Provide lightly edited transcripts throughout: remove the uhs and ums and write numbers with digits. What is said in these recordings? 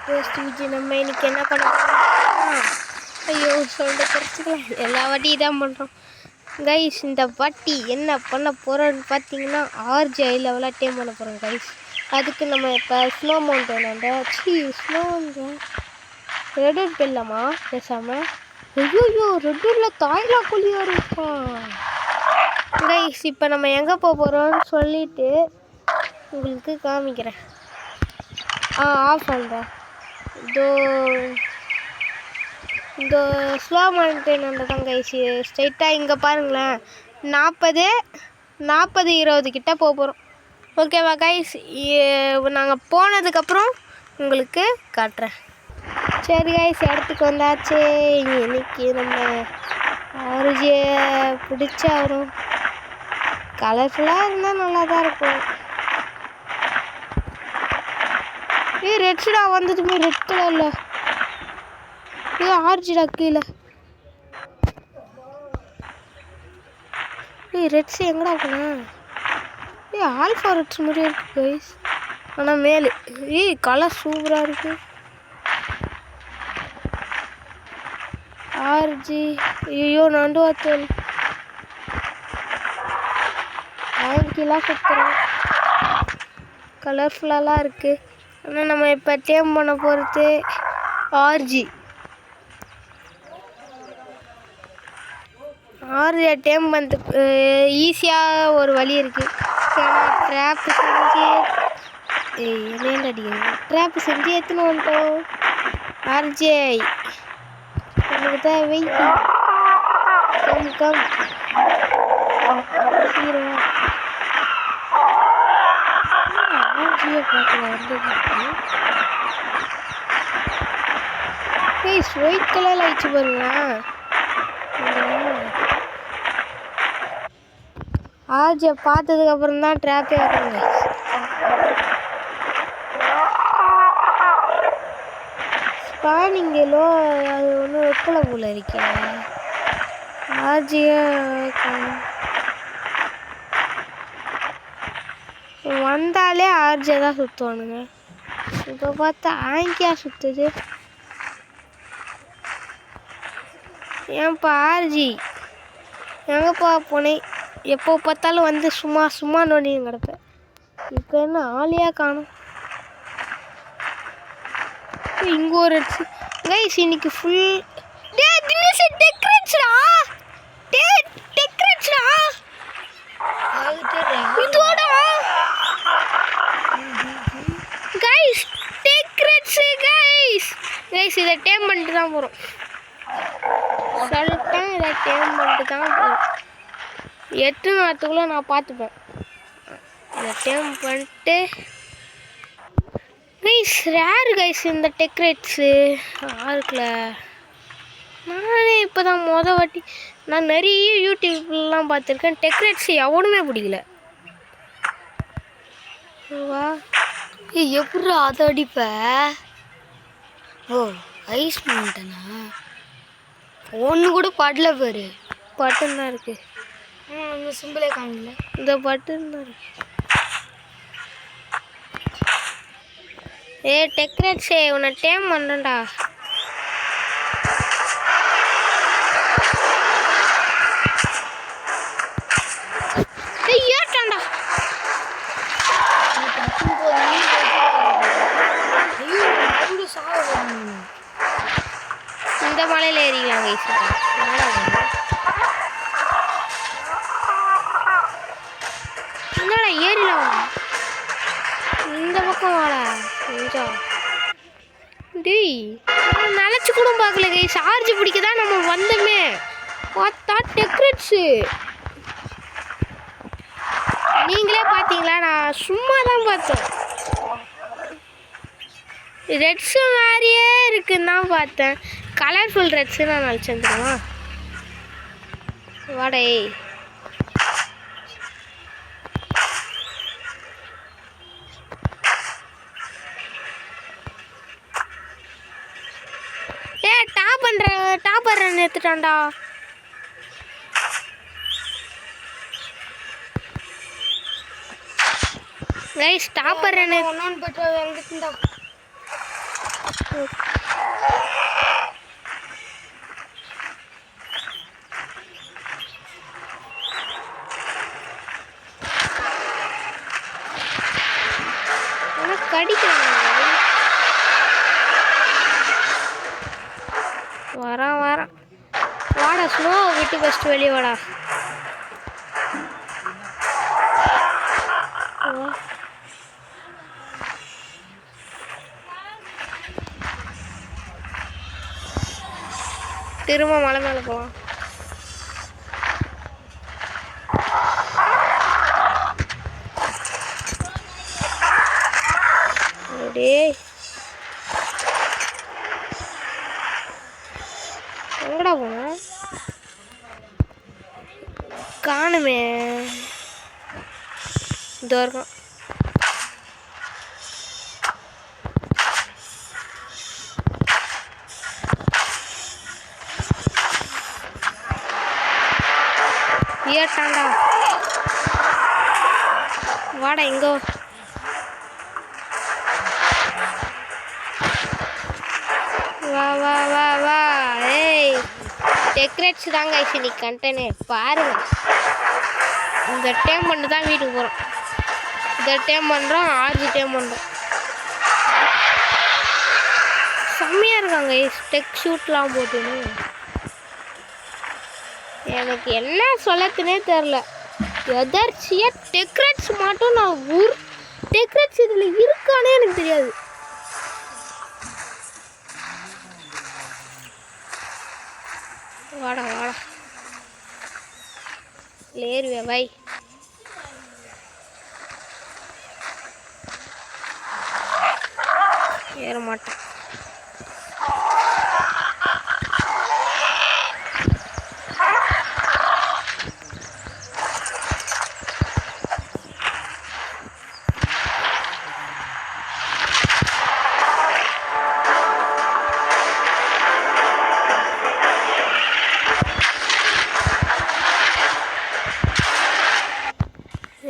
விஜய் நம்ம இன்னைக்கு என்ன பண்ண போகிறோம்? ஐயோ சொல்லிட்டு குறைச்சிக்கலாம், எல்லா வாட்டியும் தான் பண்ணுறோம் கைஸ். இந்த வாட்டி என்ன பண்ண போகிறோன்னு பார்த்தீங்கன்னா ஆர்ஜி ஐ லெவலாக டேம் பண்ண போகிறோம் கைஸ். அதுக்கு நம்ம இப்போ ஸ்னோ மவுண்டனாண்ட ரெட் போயிடலாமா பேசாமல்? ஐயோ ரெட்டில் தாய்லா குழியாக இருப்பான் கைஸ். இப்போ நம்ம எங்கே போக போகிறோம்னு சொல்லிவிட்டு உங்களுக்கு காமிக்கிறேன். ஆஃப் பண்ணுறேன். இந்த ஸ்லோ மவுண்டன் தான் கைஸ். ஸ்ட்ரைட்டாக இங்கே பாருங்களேன், 40-20 கிட்ட போக போகிறோம். ஓகேவா கைஸ்? நாங்கள் போனதுக்கப்புறம் உங்களுக்கு காட்டுறேன். சரி கைஸ், இடத்துக்கு வந்தாச்சு. இன்னைக்கு நம்ம ஆர்ஜியை பிடிச்சா வரும். கலர்ஃபுல்லாக இருந்தால் நல்லா தான் இருக்கும். ரெட்ஸ்டா வந்ததுமே ரெட் கலர்ல ஆர்ஜிடா கீழே. ரெட்ஸ் எங்கடா போனேன்? ஆல்ஃபா ரெட்ஸ் மாதிரி இருக்கு கைஸ், ஆனால் மேலே கலர் சூப்பராக இருக்கு. ஆர்ஜி ஐயோ நண்டுவாத்தல் ஆங்கிலாம் சுற்றுறோம். கலர்ஃபுல்லாலாம் இருக்குது. ஆனால் நம்ம இப்போ டேம் பண்ண போகிறது ஆர்ஜியை டேம் பண்ணுறதுக்கு ஈஸியாக ஒரு வழி இருக்குது. ட்ராப்பு செஞ்சு ட்ராப்பு செஞ்சு எடுத்துன்னு வந்துட்டோம். ஆர்ஜே நமக்கு தான் வெயிட் கம் சீக்கிரம் ஆர்ஜியை பார்க்கல வந்தது. ஒயிட் கலரில் ஆயிடுச்சு பாருங்களேன். ஆர்ஜியை பார்த்ததுக்கப்புறம் தான் ட்ராப்பே வைக்கணுங்க. ஸ்பானிங்கிலோ அது ஒன்றும் வைக்கல போல இருக்க. ஆர்ஜியை வந்தாலே ஆர்ஜியை தான் சுற்றுவானுங்க. இப்போ பார்த்தா ஆங்கியா சுற்றுது. ஏன்ப்பா ஆர்ஜி எங்கேப்பா போனேன்? எப்போ பார்த்தாலும் வந்து சும்மா நோண்டின்னு கிடப்பேன். இப்போ என்ன ஆளியாக காணும்? இங்கே ஒரு கைஸ் இன்னைக்கு ஃபுல் இதை டேம் பண்ணிட்டு தான் போகிறோம். சொல்லிட்டேன், இதை டேம் பண்ணிட்டு தான் போகிறோம். 8 நாளுக்குள்ளே நான் பார்த்துப்பேன். இதை டேம் பண்ணிட்டு கைஸ் ரேர் கைஸ் இந்த டெக்ரேட்ஸு இருக்குல்ல. நானே இப்போ தான் வாட்டி நான் நிறைய யூடியூப்லாம் பார்த்துருக்கேன். டெக்ரேட்ஸு எவனுமே பிடிக்கல. வா எப்படி அதை அடிப்ப? ஓ ஐஸ் மவுண்டனா? ஒன்று கூட படல பாரு. பட்டன் தான் இருக்குது. அந்த சிம்பிளே காணல. இந்த பட்டன் தான் இருக்கு. டெக்ரேட்ஸே உன்னை டேம் பண்ணுறேன்டா. ஏட்டாண்டா இந்த மலையில் ஏறிக்கலாங்க. என்னடா ஏறிலாம் இந்த பக்கம் வாடா கொஞ்சம். டேய் நினச்சி கூட பார்க்கல கைஸ். ஆர்ஜி பிடிக்க தான் நம்ம வந்தோமே. பார்த்தா டெக்ரேட்ஸு நீங்களே பார்த்தீங்களா? நான் சும்மா தான் பார்த்தேன். ரெட்ஸு மாதிரியே இருக்குன்னு தான் பார்த்தேன். கலர்ஃபுல் ரெட்ஸு நான் நினச்சிருந்தேன். வாடே டாப்பர் ரன் எடுத்துட்டான்டா. கைஸ் டாப்பர் ரன் ஒன்னொன்று போய்ட்டு எங்கிட்ட கடிக்கிறாங்க. வரான் வாடா, ஸ்னோ விட்டு ஃபஸ்ட்டு வெளியே வாடா. திரும்ப மலை மேலே போகலாம். எங்கடா போன? காணுமே. இதோ இருக்கான். ஏட்டாண்டா, வாடா எங்கோ. வா வா வா வா. ஏய், டெக்கரேட்ஸ் தாங்க இன்னைக்கு கண்டனே. பாருங்க, இந்த டைம் பண்ணி தான் வீட்டுக்கு போகிறோம். இந்த டைம் பண்ணுறோம், 6 டைம் பண்ணுறோம். செம்மையாக இருக்காங்க டெக் ஷூட்லாம் போட்டுன்னு. எனக்கு என்ன சொல்லத்துனே தெரில. எதர்ச்சியாக டெக்கரேட்ஸ் மட்டும் நான் டெக்கரேட்ஸ் இதில் இருக்கானே எனக்கு தெரியாது. வாடா வாடா, ஏறுவே வை. ஏற மாட்டேன்.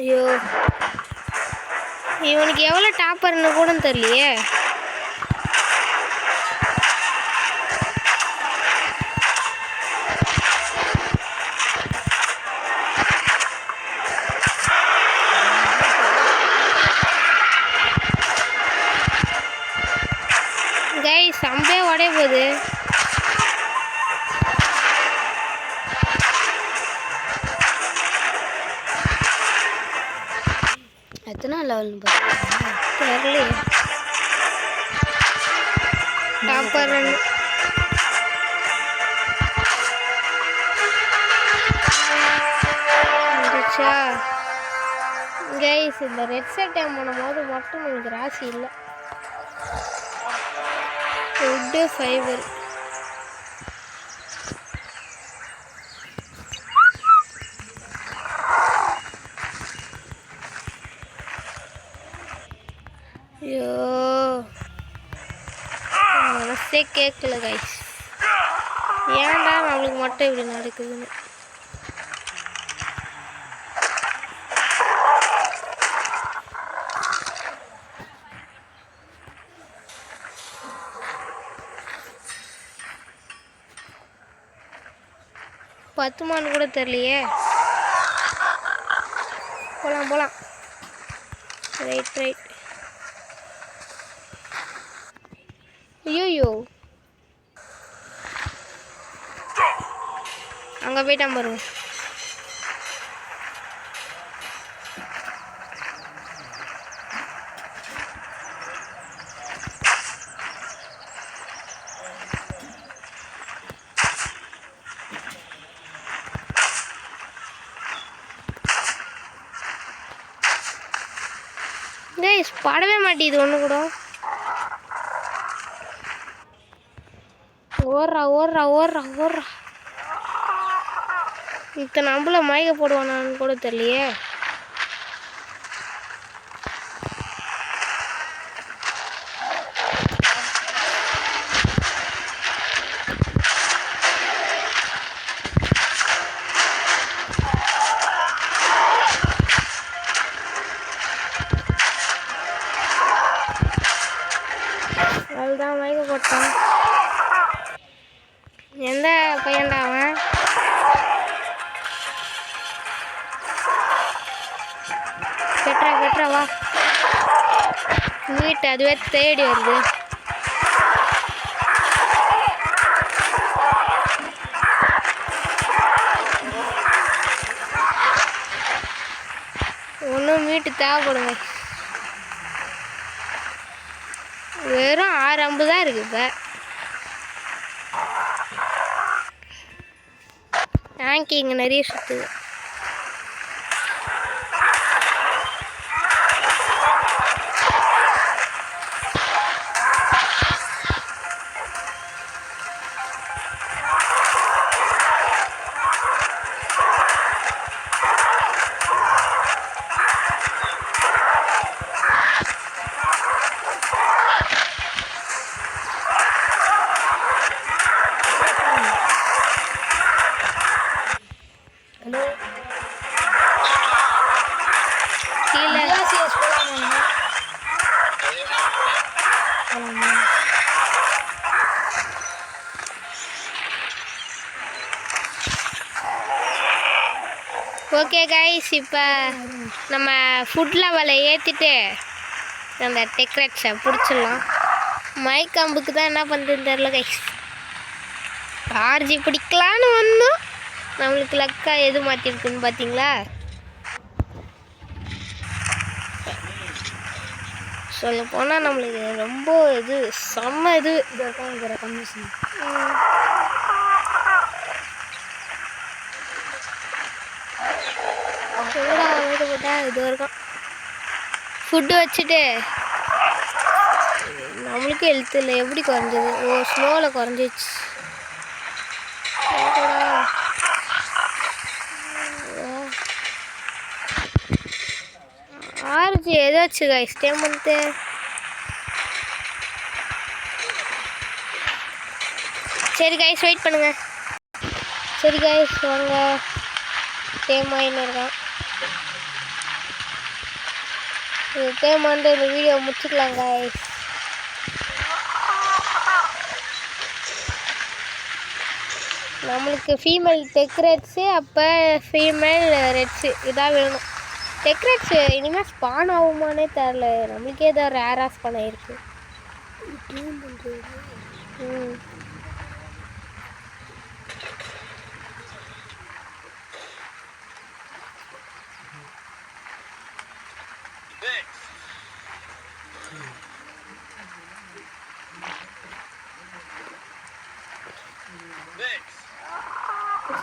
ஐயோ, இவனுக்கு எவ்வளோ டாப்பர்னு கூட தெரியலையே. கைஸ், சம்பே உடைய போகுது. எத்தனை லெவல்னு தெரியலையே. Topper run. கைஸ், இந்த ரெட் செட் டைம் பண்ணும்போது மட்டும் எனக்கு ராசி இல்லை. Wood fibre. ஐயோ, மனசே கேட்கல கைஸ். ஏன்டா நம்மளுக்கு மட்டும் இப்படி நடக்குதுன்னு. பத்துமான்னு கூட தெரியலையே. போலாம் போலாம். ரைட். ஐயோ, அங்கே போயிட்டான் பாருங்க. கைஸ், படவே மாட்டேது ஒன்று கூட. ஓடுறா. இப்போ நம்மள மயக்க போடுவானான்னு கூட தெரியலையே. அதுதான் எங்கே போட்டான்? எந்த பையன்டா அவன்? பெட்ரா வா. வீட்டு அதுவே தேடி வருது. ஒன்றும் மீட்டு தேவைப்படுங்க. வெறும் 6 அம்பு தான் இருக்குது இப்போ. டேங்க் இங்கே நிறைய சுற்றுது. ஓகே கைஸ், இப்போ நம்ம ஃபுட் லெவலை ஏற்றிட்டு அந்த டெக்ரேட்ஸை பிடிச்சிடலாம். மைக் அம்புக்கு தான் என்ன பண்ணுறதுன்னு தெரில கைஸ். ஆர்ஜி பிடிக்கலான்னு வந்தோம். நம்மளுக்கு லக்கா எது மாட்டிருக்குன்னு பார்த்தீங்களா? சொல்ல போனால் நம்மளுக்கு ரொம்ப இது செம்ம இது கண்டிஷன். இது வரைக்கும் ஃபுட்டு வச்சுட்டு நம்மளுக்கும் ஹெல்த் இல்லை. எப்படி குறைஞ்சது? ஸ்லோவில் குறைஞ்சிச்சு. ஆர்ஜி ஏதாச்சும் கைஸ் டைம் வந்து சரி கைஸ் வெயிட் பண்ணுங்க. சரி கைஸ் வாங்க, டைம் ஆகின்னு இருக்கான். இது டைம் வந்து இந்த வீடியோ முடிச்சுக்கலாம் கைஸ். நம்மளுக்கு ஃபீமேல் டெக்ரேட்ஸு, அப்போ ஃபீமேல் ரெட்ஸு இதான் வேணும். டெக்ரேட்ஸு இனிமேல் ஸ்பான் ஆகுமானே தெரில. நம்மளுக்கே தான் ரேராக ஸ்பான் ஆகிருக்கு.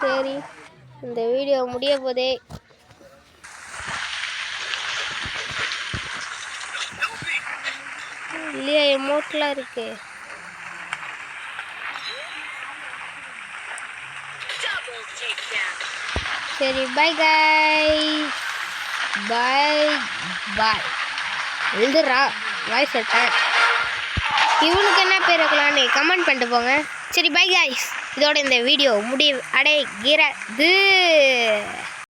சரி, இந்த வீடியோ முடிய போதே. இல்லையா எமோட்லாம் இருக்கு. சரி பை கைஸ், பாய். எழுதுறா வாய்ஸ் விட்டேன். இவனுக்கு என்ன பேர் வைக்கலான்னு கமெண்ட் பண்ணிட்டு போங்க. சரி பை கைஸ், இதோட இந்த வீடியோ முடிவு அடைகிறது.